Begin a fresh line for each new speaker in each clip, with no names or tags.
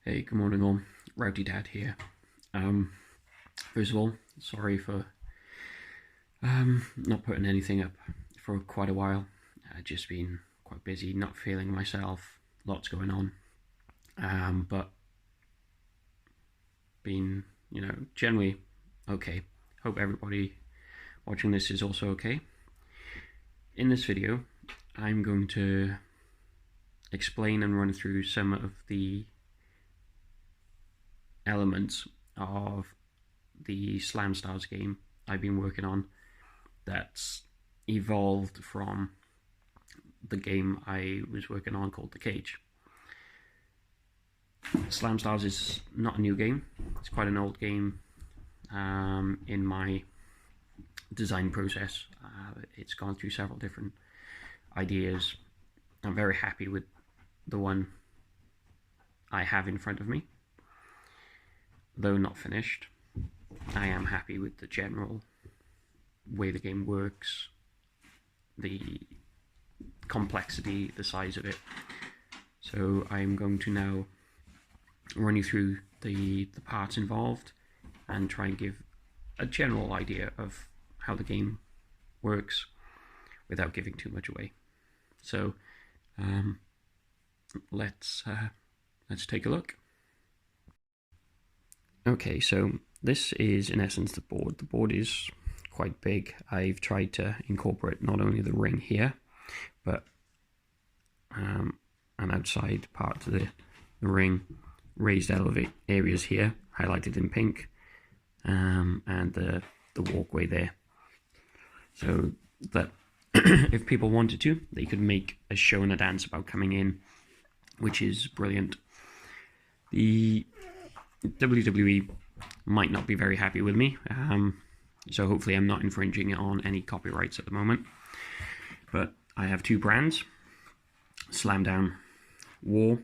Hey, good morning all. Rowdy Dad here. Um, First of all, sorry for not putting anything up for quite a while. Just been quite busy, not feeling myself, lots going on. But been, generally okay. Hope everybody watching this is also okay. In this video, I'm going to explain and run through some of the elements of the Slamstars game I've been working on that's evolved from the game I was working on called The Cage. Slamstars is not a new game, it's quite an old game in my design process. It's gone through several different ideas. I'm very happy with the one I have in front of me. Though not finished, I am happy with the general way the game works, the complexity, the size of it. So I'm going to now run you through the parts involved and try and give a general idea of how the game works without giving too much away. So let's take a look. Okay, so this is in essence the board. The board is quite big. I've tried to incorporate not only the ring here, but an outside part of the ring, raised elevate areas here, highlighted in pink, and the walkway there. So that if people wanted to, they could make a show and a dance about coming in, which is brilliant. The WWE might not be very happy with me, so hopefully I'm not infringing on any copyrights at the moment. But I have two brands, Slamdown, War.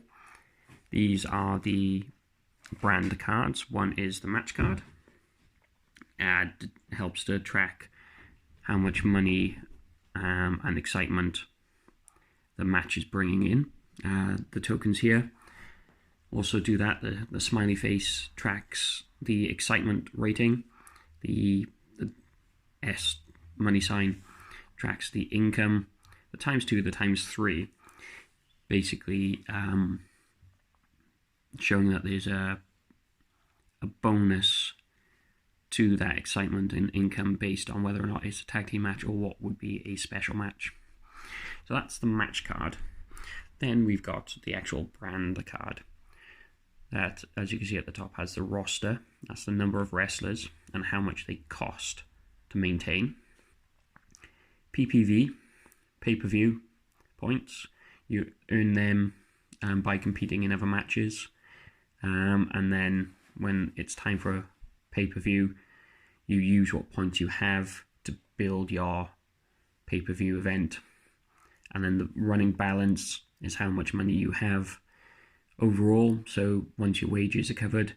These are the brand cards. One is the match card, and helps to track how much money and excitement the match is bringing in. The tokens here also do that. The smiley face tracks the excitement rating. The S money sign tracks the income. The ×2, the ×3, basically showing that there's a bonus to that excitement and income based on whether or not it's a tag team match or what would be a special match. So that's the match card. Then we've got the actual brand card. That, as you can see at the top, has the roster. That's the number of wrestlers and how much they cost to maintain. PPV, pay-per-view points. You earn them by competing in other matches. And then when it's time for a pay-per-view, you use what points you have to build your pay-per-view event. And then the running balance is how much money you have overall. So once your wages are covered,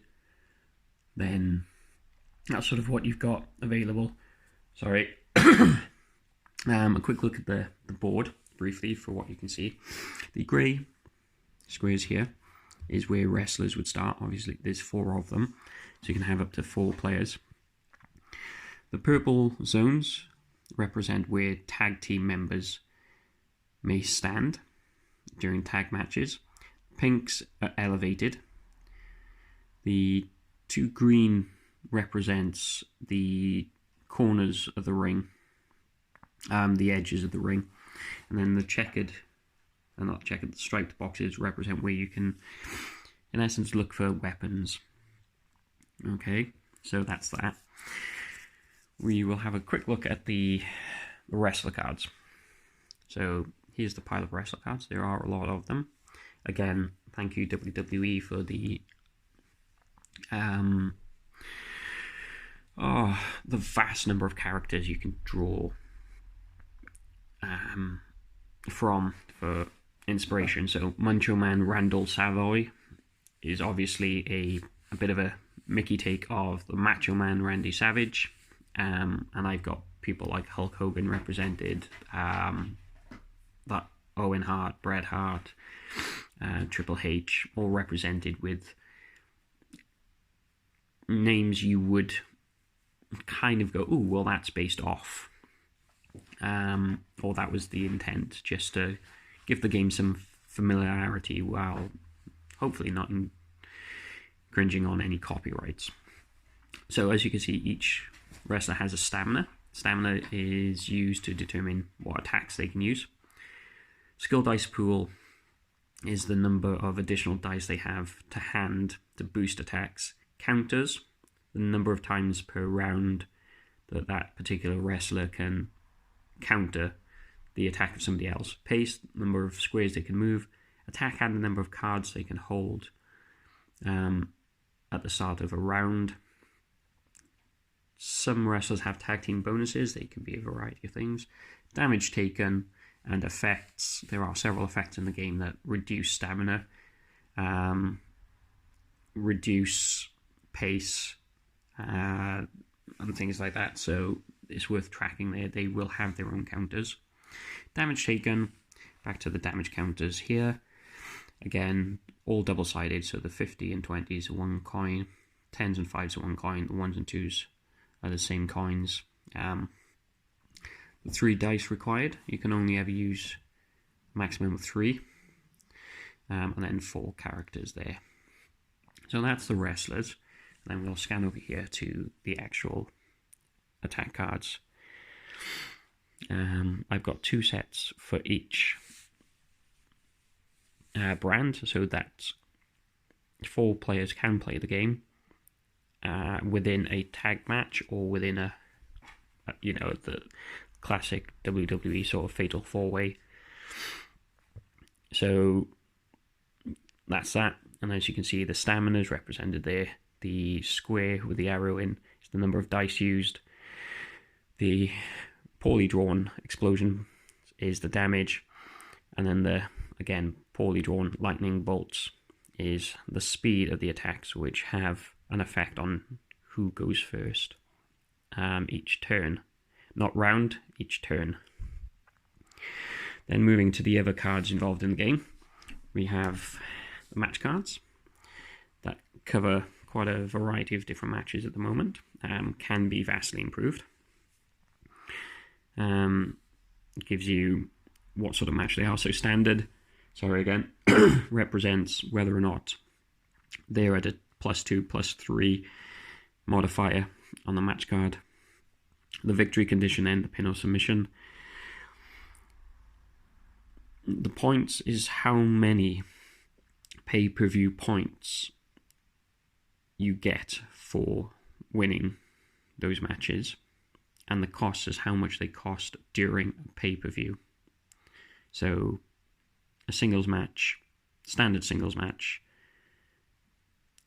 then that's sort of what you've got available. Sorry. A quick look at the board briefly for what you can see. The grey squares here is where wrestlers would start. Obviously there's 4 of them, so you can have up to 4 players. The purple zones represent where tag team members may stand during tag matches. Pinks are elevated. The 2 green represents the corners of the ring, the edges of the ring, and then the checkered, not checkered, the striped boxes represent where you can, in essence, look for weapons. Okay, so that's that. We will have a quick look at the wrestler cards. So here's the pile of wrestler cards. There are a lot of them. Again, thank you WWE for the vast number of characters you can draw from for inspiration. So Macho Man Randall Savoy is obviously a bit of a Mickey take of the Macho Man Randy Savage, and I've got people like Hulk Hogan represented, that Owen Hart, Bret Hart, Triple H, all represented with names you would kind of go, oh, well, that's based off, or that was the intent, just to give the game some familiarity while hopefully not cringing on any copyrights. So as you can see, each wrestler has a stamina. Stamina is used to determine what attacks they can use. Skill dice pool is the number of additional dice they have to hand to boost attacks. Counters, the number of times per round that particular wrestler can counter the attack of somebody else. Pace, number of squares they can move. Attack and the number of cards they can hold at the start of a round. Some wrestlers have tag team bonuses. They can be a variety of things. Damage taken and effects. There are several effects in the game that reduce stamina, reduce pace, and things like that. So it's worth tracking there. They will have their own counters. Damage taken. Back to the damage counters here. Again, all double-sided, so the 50 and 20s are one coin, 10s and 5s are one coin, the 1s and 2s are the same coins. The 3 dice required, you can only ever use a maximum of 3, and then 4 characters there. So that's the wrestlers. And then we'll scan over here to the actual attack cards. I've got 2 sets for each brand, so that 4 players can play the game within a tag match or within a the classic WWE sort of fatal 4-way. So that's that, and as you can see, the stamina is represented there. The square with the arrow in is the number of dice used. The poorly drawn explosion is the damage, and then the, again, poorly drawn lightning bolts is the speed of the attacks, which have an effect on who goes first each turn. Not round, each turn. Then moving to the other cards involved in the game, we have the match cards that cover quite a variety of different matches at the moment, can be vastly improved. It gives you what sort of match they are. So standard, represents whether or not they're at a +2, +3 modifier on the match card. The victory condition and the pin or submission. The points is how many pay-per-view points you get for winning those matches, and the cost is how much they cost during a pay-per-view. So a singles match, standard singles match,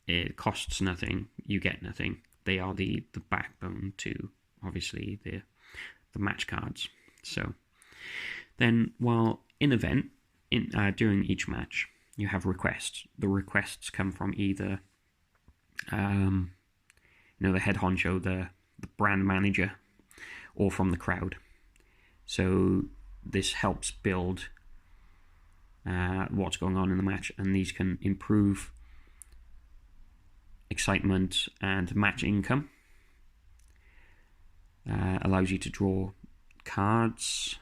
it costs nothing, you get nothing. They are the backbone to, obviously, the match cards. So then, while in event, during each match, you have requests. The requests come from either the head honcho, the brand manager, or from the crowd. So this helps build what's going on in the match, and these can improve excitement and match income. Allows you to draw cards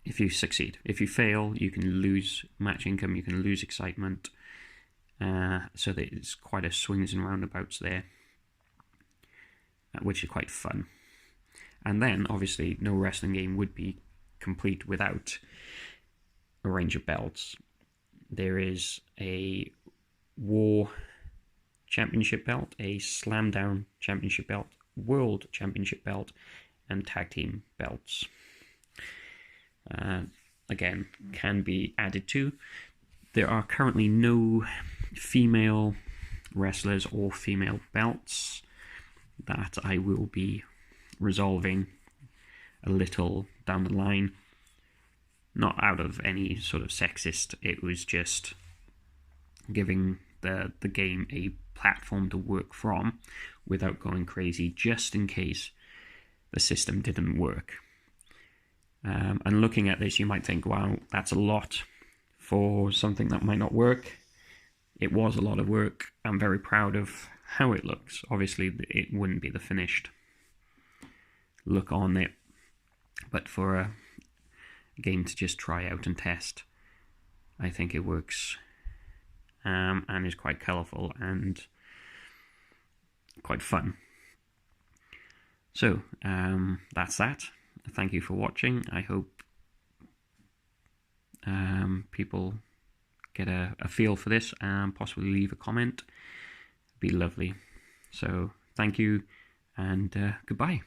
if you succeed. If you fail, you can lose match income, you can lose excitement. So there's quite a swings and roundabouts there, which is quite fun. And then, obviously, no wrestling game would be complete without a range of belts. There is a War Championship belt, a Slamdown Championship belt, World Championship belt, and Tag Team belts. Again, can be added to. There are currently no female wrestlers or female belts. That I will be resolving a little down the line. Not out of any sort of sexist, it was just giving the game a platform to work from without going crazy, just in case the system didn't work. And looking at this, you might think, wow, that's a lot for something that might not work. It was a lot of work. I'm very proud of how it looks. Obviously, it wouldn't be the finished look on it, but for a game to just try out and test, I think it works, and is quite colourful and quite fun. So that's that. Thank you for watching. I hope people get a feel for this and possibly leave a comment. It'd be lovely. So thank you, and goodbye.